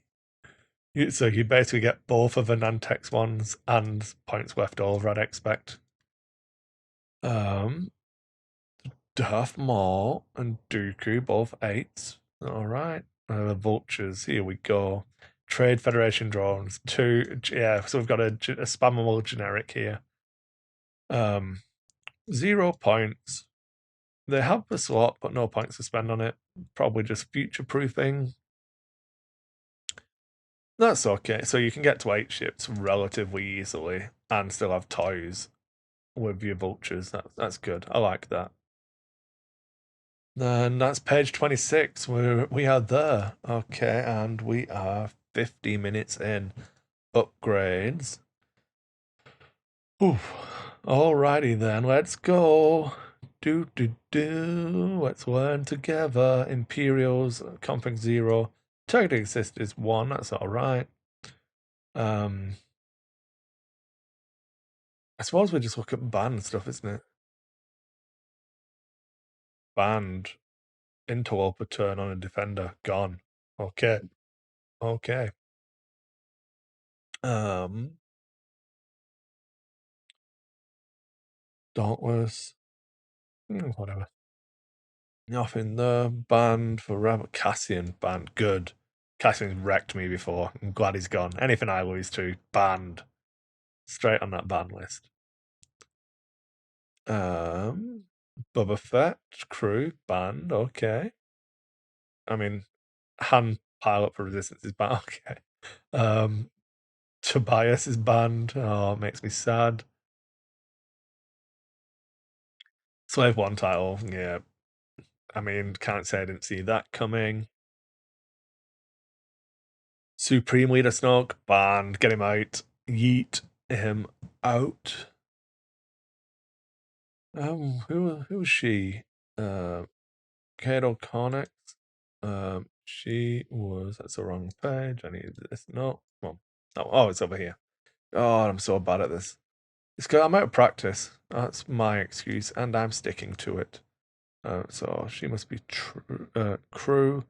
So you basically get both of the Nantex ones and points left over, I'd expect. Darth Maul and Dooku, both 8s. All right. The vultures. Here we go. Trade Federation drones. 2. Yeah, so we've got a spammable generic here. 0 points. They have the slot, but no points to spend on it. Probably just future proofing. That's okay. So you can get to 8 ships relatively easily and still have toys with your vultures. That's good. I like that. Then that's page 26. We are there. Okay, and we are 50 minutes in. Upgrades. Oof. Alrighty then, let's go. Let's learn together. Imperials, config 0. Target assist is 1, that's alright. I suppose we just look at banned stuff, isn't it? Banned. Interloper turn on a defender. Gone. Okay. Okay. Dauntless. Whatever. Nothing there. Banned forever. Cassian banned. Good. Cassian's wrecked me before. I'm glad he's gone. Anything I lose to, banned. Straight on that ban list. Boba Fett crew banned. Okay. I mean, Han pilot for Resistance is banned. Okay. Tobias is banned. Oh, it makes me sad. Slave One title. Yeah. I mean, can't say I didn't see that coming. Supreme Leader Snoke banned. Get him out. Yeet him out. Who was she? Kato Connex. She was. That's the wrong page. I need this. No. Well, oh, it's over here. Oh, I'm so bad at this. It's because I'm out of practice. That's my excuse, and I'm sticking to it. So she must be crew.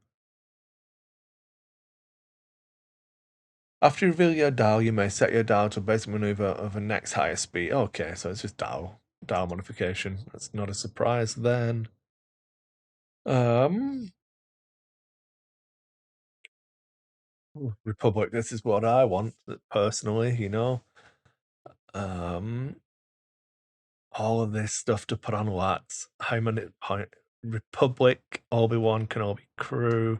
After you reveal your dial, you may set your dial to a basic maneuver of a next higher speed. Okay, so it's just dial modification. That's not a surprise then. Um, Republic. This is what I want personally. Um, all of this stuff to put on Lats. How many point? Republic, Obi-Wan Kenobi crew.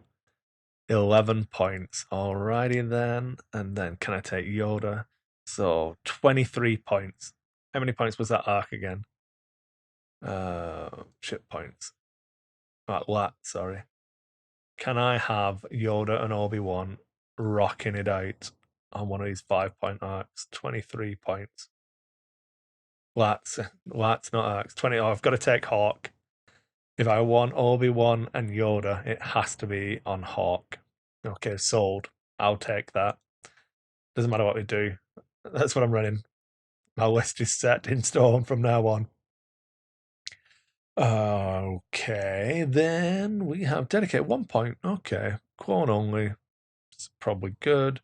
11 points. Alrighty then. And then can I take Yoda? So 23 points. How many points was that arc again? Ship points. Lat, sorry. Can I have Yoda and Obi-Wan rocking it out on one of these 5 point arcs? 23 points. Lats, not arcs. 20. Oh, I've got to take Hawk. If I want Obi-Wan and Yoda, it has to be on Hawk. Okay, sold. I'll take that. Doesn't matter what we do. That's what I'm running. My list is set in stone from now on. Okay, then we have dedicate 1 point. Okay, clone only. It's probably good.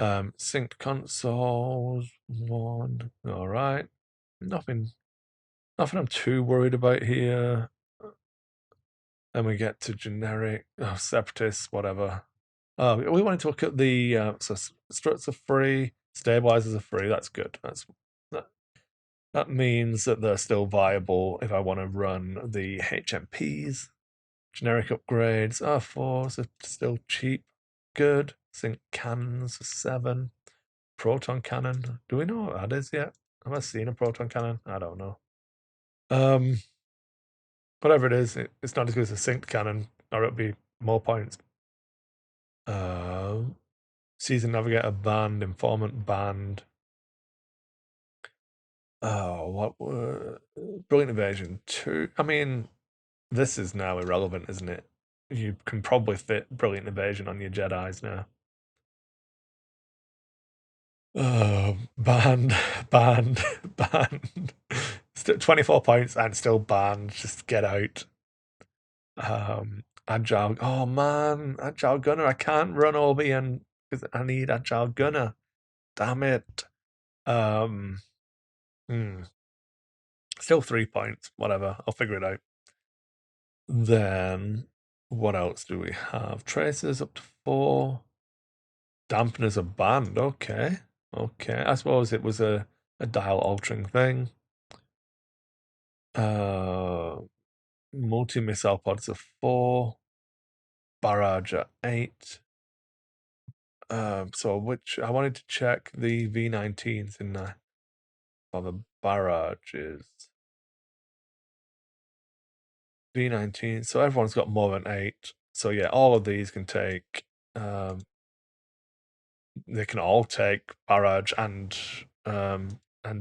Synced consoles 1. All right. Nothing I'm too worried about here. Then we get to generic separatists, whatever. We wanted to look at the so struts are free, stabilizers are free. That's good. That means that they're still viable if I want to run the HMPs. Generic upgrades are 4, so still cheap. Good. Sync cannons 7. Proton cannon. Do we know what that is yet? Have I seen a proton cannon? I don't know. Whatever it is, it's not as good as a synced cannon, or it'll be more points. Season Navigator banned, Informant banned. Oh, what were Brilliant Invasion 2? I mean, this is now irrelevant, isn't it? You can probably fit Brilliant Invasion on your Jedis now. Banned, banned, banned. 24 points and still banned. Just get out. Agile. Oh man, Agile Gunner. I can't run Obi and because I need Agile Gunner. Damn it. Um, hmm. Still 3 points. Whatever. I'll figure it out. Then what else do we have? Tracers up to 4. Dampeners are banned. Okay. Okay. I suppose it was a dial altering thing. Multi missile pods are 4. Barrage are 8. So which I wanted to check the V19s in there for the barrages. V19. So everyone's got more than 8. So yeah, all of these can take. They can all take barrage and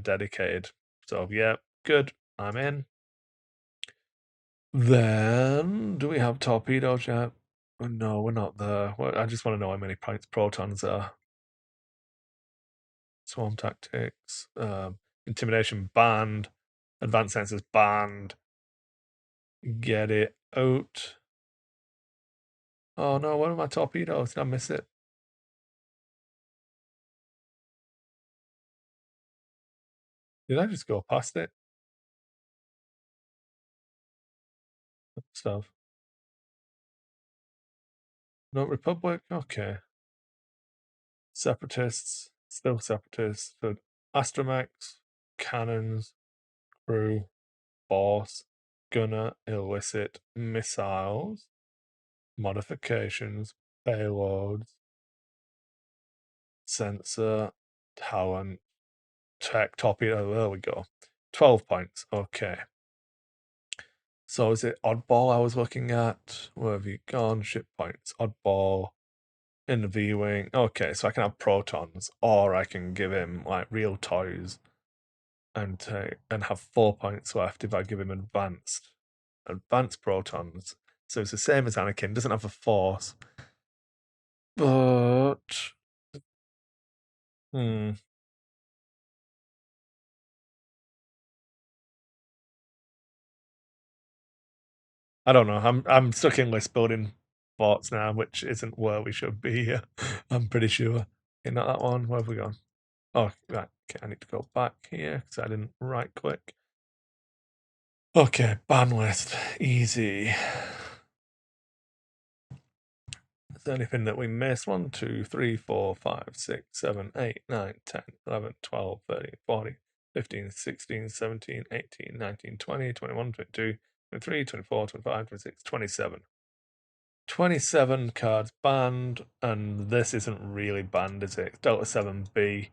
dedicated. So yeah, good. I'm in. Then do we have torpedoes yet? Oh, no, we're not there. Well, I just want to know how many points protons are. Swarm tactics, intimidation banned, advanced sensors banned. Get it out. Oh no, one of my torpedoes. Did I miss it? Did I just go past it? stuff. No Republic? Okay. Separatists, still separatists. So astromechs, cannons, crew, force, gunner, illicit, missiles, modifications, payloads, sensor, talent, tech, torpedo. There we go. 12 points. Okay. So is it oddball I was looking at? Where have you gone? Ship points. Oddball. In the V Wing. Okay, so I can have protons, or I can give him like real toys and have 4 points left if I give him advanced protons. So it's the same as Anakin, doesn't have a force. But hmm, I don't know. I'm stuck in list building forts now, which isn't where we should be here. I'm pretty sure. Okay, not that one. Where have we gone? Oh, right. Okay, I need to go back here because I didn't right click. Okay, ban list. Easy. Is there anything that we missed? 1, 2, 3, 4, 5, 6, 7, 8, 9, 10, 11, 12, 13, 14, 15, 16, 17, 18, 19, 20, 21, 22, 23, 24, 25, 26, 27. 27 cards banned, and this isn't really banned, is it? Delta 7B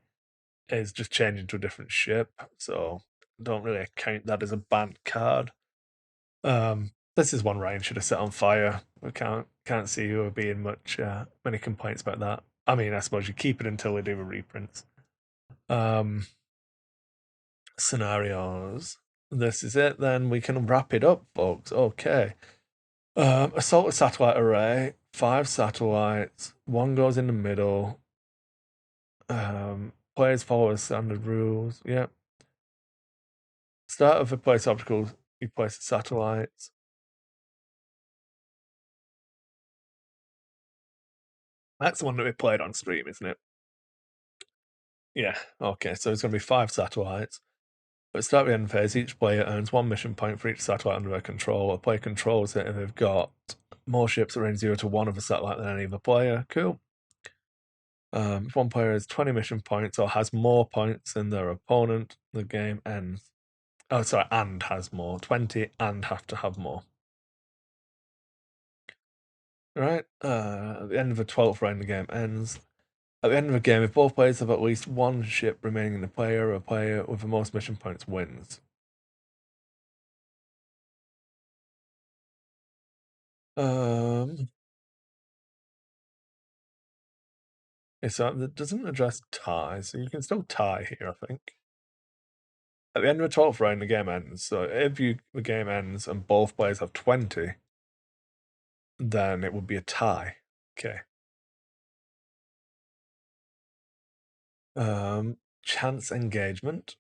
is just changing to a different ship, so don't really count that as a banned card. This is one Ryan should have set on fire. I can't see there being many complaints about that. I mean, I suppose you keep it until they do a reprints. Um, Scenarios. This is it. Then we can wrap it up, folks. Okay. Assault satellite array. 5 satellites. One goes in the middle. Players follow standard rules. Yep. Start of a place obstacles. You place the satellites. That's the one that we played on stream, isn't it? Yeah. Okay. So it's going to be 5 satellites. At the start of the end phase, each player earns 1 mission point for each satellite under their control. A player controls it if they've got more ships that range 0 to 1 of a satellite than any other player. Cool. If one player has 20 mission points or has more points than their opponent, the game ends. Oh, sorry, and has more. 20 and have to have more. Right. At the end of the 12th round, the game ends. At the end of the game, if both players have at least 1 ship remaining in the player, a player with the most mission points wins. Um, so that doesn't address ties, so you can still tie here, I think. At the end of the 12th round, the game ends. So if the game ends and both players have 20, then it would be a tie. Okay. Chance engagement.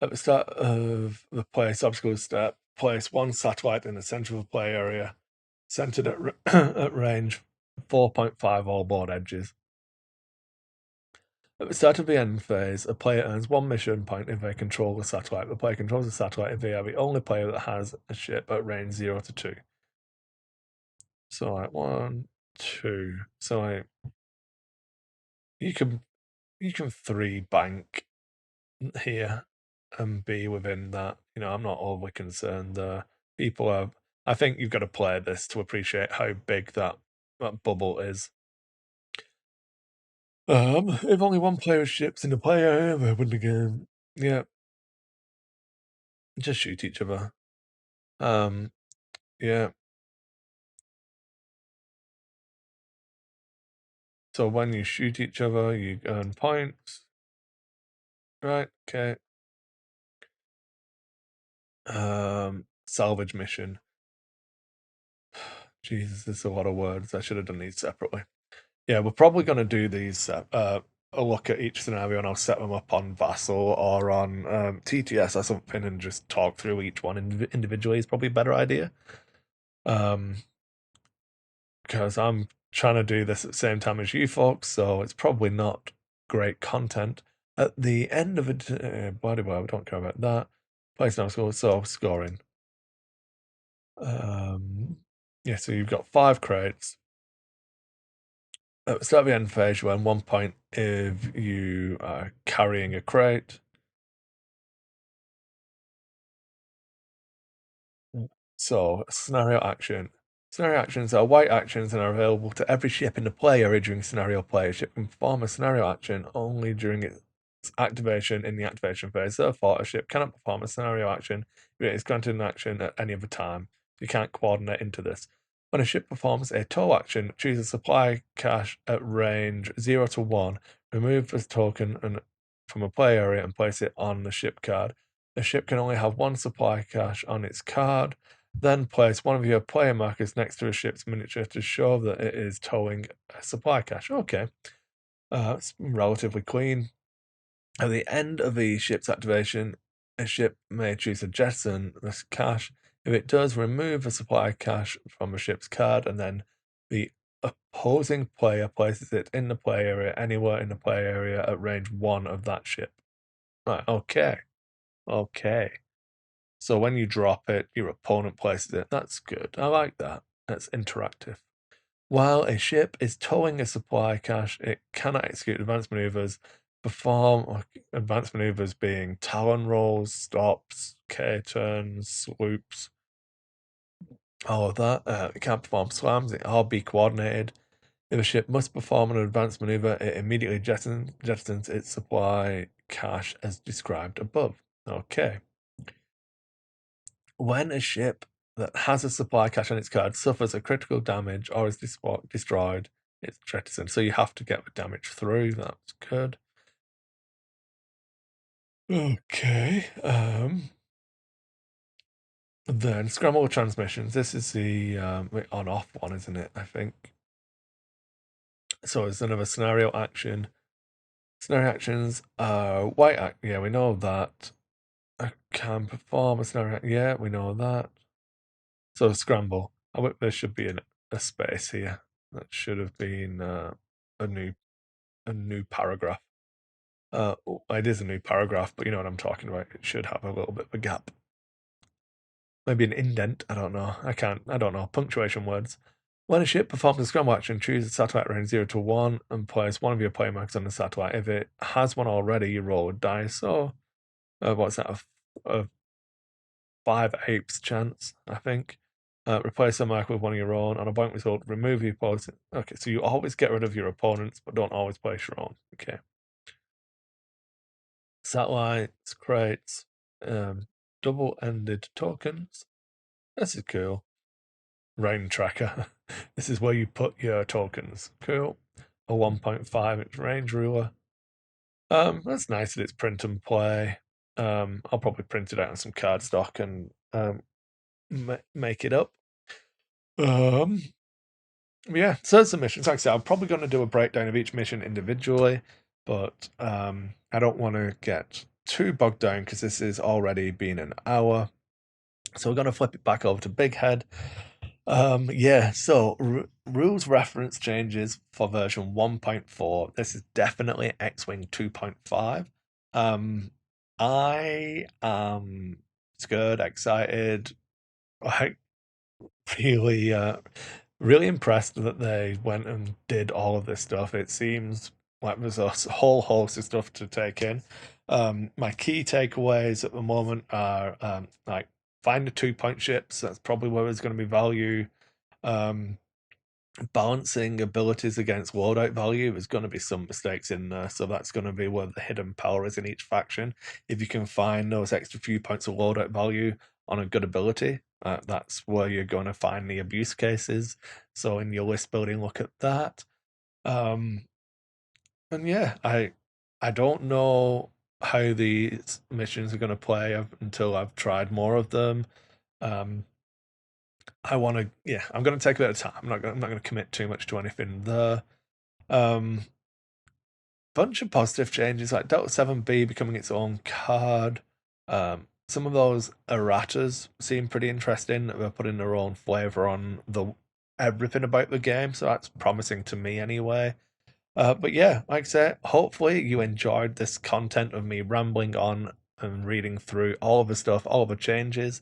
At the start of the place obstacle step, place 1 satellite in the center of the play area, centered at range 4.5 all board edges. At the start of the end phase, a player earns 1 mission point if they control the satellite. The player controls the satellite if they are the only player that has a ship at range 0 to 2. So like 1, 2. So like you can 3 bank here and be within that. I'm not overly concerned there. People are. I think you've got to play this to appreciate how big that bubble is. If only one player ships in the play area, they win the game. Yeah, just shoot each other. Yeah. So when you shoot each other, you earn points. Right. Okay. Salvage mission. Jesus, there's a lot of words. I should have done these separately. Yeah, we're probably going to do these. A look at each scenario, and I'll set them up on Vassal or on TTS or something, and just talk through each one individually. Is probably a better idea. Because I'm trying to do this at the same time as you folks, so it's probably not great content. At the end of it, blah, blah, blah, we don't care about that. Place now score, so scoring. Yeah, so you've got 5 crates. At the start of the end phase, you earn 1 point if you are carrying a crate. So, scenario action. Scenario actions are white actions and are available to every ship in the play area during scenario play. A ship can perform a scenario action only during its activation in the activation phase. Therefore, a ship cannot perform a scenario action if it is granted an action at any other time. You can't coordinate into this. When a ship performs a tow action, choose a supply cache at range 0 to 1, remove this token from a play area and place it on the ship card. The ship can only have one supply cache on its card. Then place one of your player markers next to a ship's miniature to show that it is towing a supply cache. Okay, it's relatively clean. At the end of the ship's activation, a ship may choose to jettison this cache. If it does, remove a supply cache from a ship's card, and then the opposing player places it in the play area anywhere in the play area at range 1 of that ship. Right, okay. Okay. So when you drop it, your opponent places it. That's good. I like that. That's interactive. While a ship is towing a supply cache, it cannot execute advanced maneuvers, perform advanced maneuvers being Talon rolls, stops, K-turns, swoops, all of that. It can't perform slams, it all be coordinated. If a ship must perform an advanced maneuver, it immediately jettisons its supply cache as described above. Okay. When a ship that has a supply cache on its card suffers a critical damage or is destroyed, it's jettisoned. So you have to get the damage through. That's good. Okay. Then scramble transmissions. This is the on-off one, isn't it? I think. So it's another scenario action. Scenario actions are white act. Yeah, we know that. I can perform a scenario. Yeah, we know that. So scramble. There should be a space here. That should have been a new paragraph. It is a new paragraph, but you know what I'm talking about. It should have a little bit of a gap. Maybe an indent. I don't know. I don't know. Punctuation words. When a ship performs a scramble action, choose a satellite range 0 to 1 and place one of your player marks on the satellite. If it has one already, you roll a dice. So, what's that? A 5/8 chance, I think. Replace a mark with one of your own. On a blank result, remove your opponent. Okay, so you always get rid of your opponents, but don't always place your own. Okay. Satellites, crates, double-ended tokens. This is cool. Rain tracker. This is where you put your tokens. Cool. A 1.5 inch range ruler. That's nice that it's print and play. I'll probably print it out on some cardstock and make it up. Yeah, so it's the missions. Like I said, I'm probably going to do a breakdown of each mission individually, but I don't want to get too bogged down because this has already been an hour. So we're going to flip it back over to Big Head. Yeah, so rules reference changes for version 1.4. This is definitely X-Wing 2.5. I am scared, excited, like really really impressed that they went and did all of this stuff. It seems like there's a whole host of stuff to take in. My key takeaways at the moment are like find the 2 point ships. That's probably where there's going to be value. Um, Balancing abilities against loadout value, there's going to be some mistakes in there, so that's going to be where the hidden power is in each faction. If you can find those extra few points of loadout value on a good ability, that's where you're going to find the abuse cases. So in your list building, look at that. Um, and yeah, I don't know how these missions are going to play until I've tried more of them. Um, I'm going to take a bit of time. I'm not going to commit too much to anything there. Um, Bunch of positive changes like Delta 7B becoming its own card. Some of those erratas seem pretty interesting. They're putting their own flavor on the everything about the game, so that's promising to me anyway. But yeah, like I say, hopefully you enjoyed this content of me rambling on and reading through all of the stuff, all of the changes.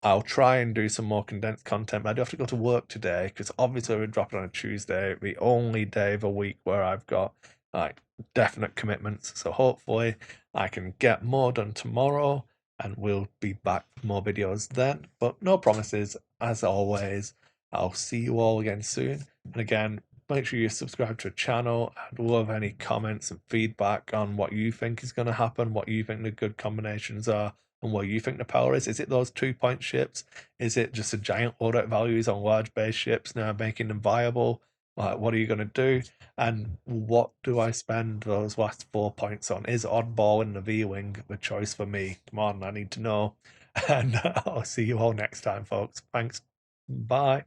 I'll try and do some more condensed content, but I do have to go to work today because obviously we're dropping on a Tuesday, the only day of a week where I've got like definite commitments. So hopefully I can get more done tomorrow and we'll be back with more videos then. But no promises, as always. I'll see you all again soon. And again, make sure you subscribe to the channel. I'd love any comments and feedback on what you think is going to happen, what you think the good combinations are, and what you think the power is. Is it those 2-point ships? Is it just a giant loadout values on large base ships now making them viable? Like, what are you going to do? And what do I spend those last 4 points on? Is oddball in the V-Wing the choice for me? Come on, I need to know. And I'll see you all next time, folks. Thanks. Bye.